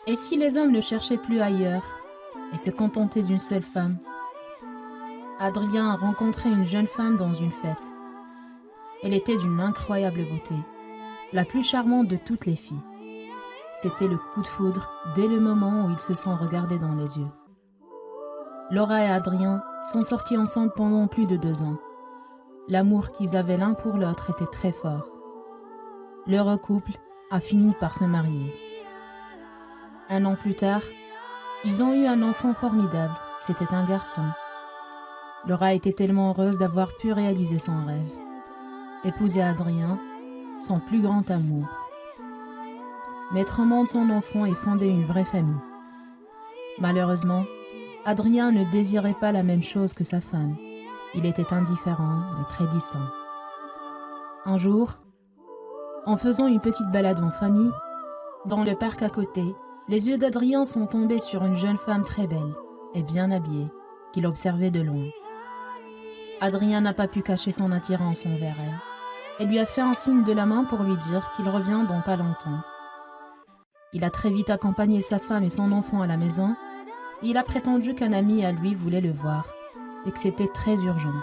Et si les hommes ne cherchaient plus ailleurs et se contentaient d'une seule femme? Adrien a rencontré une jeune femme dans une fête. Elle était d'une incroyable beauté, la plus charmante de toutes les filles. C'était le coup de foudre dès le moment où ils se sont regardés dans les yeux. Laura et Adrien sont sortis ensemble pendant plus de 2 ans. L'amour qu'ils avaient l'un pour l'autre était très fort. Leur couple a fini par se marier. 1 an plus tard, ils ont eu un enfant formidable. C'était un garçon. Laura était tellement heureuse d'avoir pu réaliser son rêve. Épouser Adrien, son plus grand amour. Mettre au monde son enfant et fonder une vraie famille. Malheureusement, Adrien ne désirait pas la même chose que sa femme. Il était indifférent et très distant. Un jour, en faisant une petite balade en famille, dans le parc à côté, les yeux d'Adrien sont tombés sur une jeune femme très belle et bien habillée, qu'il observait de loin. Adrien n'a pas pu cacher son attirance envers elle. Elle lui a fait un signe de la main pour lui dire qu'il revient dans pas longtemps. Il a très vite accompagné sa femme et son enfant à la maison et il a prétendu qu'un ami à lui voulait le voir et que c'était très urgent.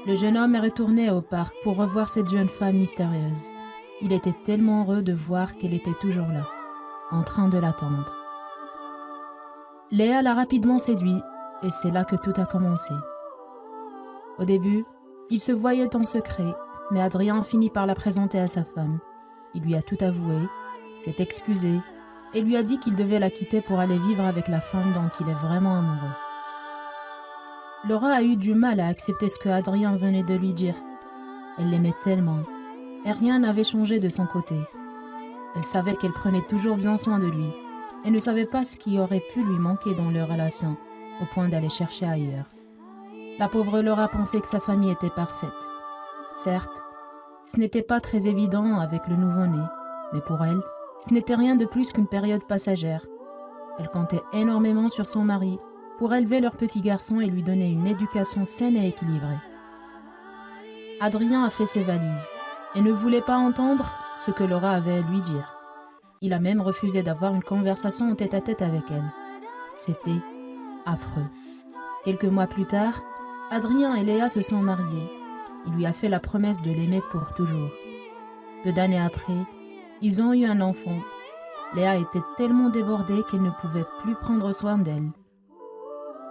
Le jeune homme est retourné au parc pour revoir cette jeune femme mystérieuse. Il était tellement heureux de voir qu'elle était toujours là, en train de l'attendre. Léa l'a rapidement séduit et c'est là que tout a commencé. Au début, ils se voyaient en secret, mais Adrien finit par la présenter à sa femme. Il lui a tout avoué, s'est excusé et lui a dit qu'il devait la quitter pour aller vivre avec la femme dont il est vraiment amoureux. Laura a eu du mal à accepter ce que Adrien venait de lui dire. Elle l'aimait tellement, et rien n'avait changé de son côté. Elle savait qu'elle prenait toujours bien soin de lui, et ne savait pas ce qui aurait pu lui manquer dans leur relation, au point d'aller chercher ailleurs. La pauvre Laura pensait que sa famille était parfaite. Certes, ce n'était pas très évident avec le nouveau-né, mais pour elle, ce n'était rien de plus qu'une période passagère. Elle comptait énormément sur son mari pour élever leur petit garçon et lui donner une éducation saine et équilibrée. Adrien a fait ses valises et ne voulait pas entendre ce que Laura avait à lui dire. Il a même refusé d'avoir une conversation en tête-à-tête avec elle. C'était affreux. Quelques mois plus tard, Adrien et Léa se sont mariés. Il lui a fait la promesse de l'aimer pour toujours. Peu d'années après, ils ont eu un enfant. Léa était tellement débordée qu'elle ne pouvait plus prendre soin d'elle.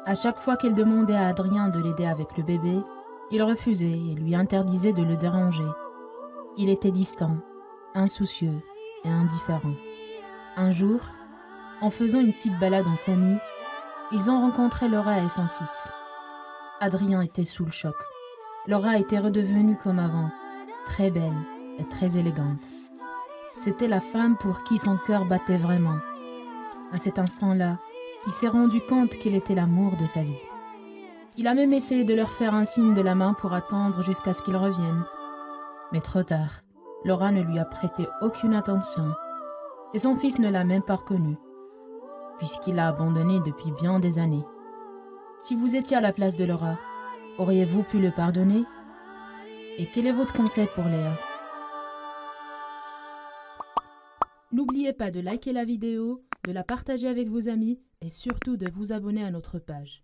À chaque fois qu'elle demandait à Adrien de l'aider avec le bébé, il refusait et lui interdisait de le déranger. Il était distant, insoucieux et indifférent. Un jour, en faisant une petite balade en famille, ils ont rencontré Laura et son fils. Adrien était sous le choc. Laura était redevenue comme avant, très belle et très élégante. C'était la femme pour qui son cœur battait vraiment. À cet instant-là, il s'est rendu compte qu'elle était l'amour de sa vie. Il a même essayé de leur faire un signe de la main pour attendre jusqu'à ce qu'ils reviennent. Mais trop tard, Laura ne lui a prêté aucune attention et son fils ne l'a même pas reconnu, puisqu'il l'a abandonné depuis bien des années. Si vous étiez à la place de Laura, auriez-vous pu le pardonner? Et quel est votre conseil pour Léa? N'oubliez pas de liker la vidéo, de la partager avec vos amis et surtout de vous abonner à notre page.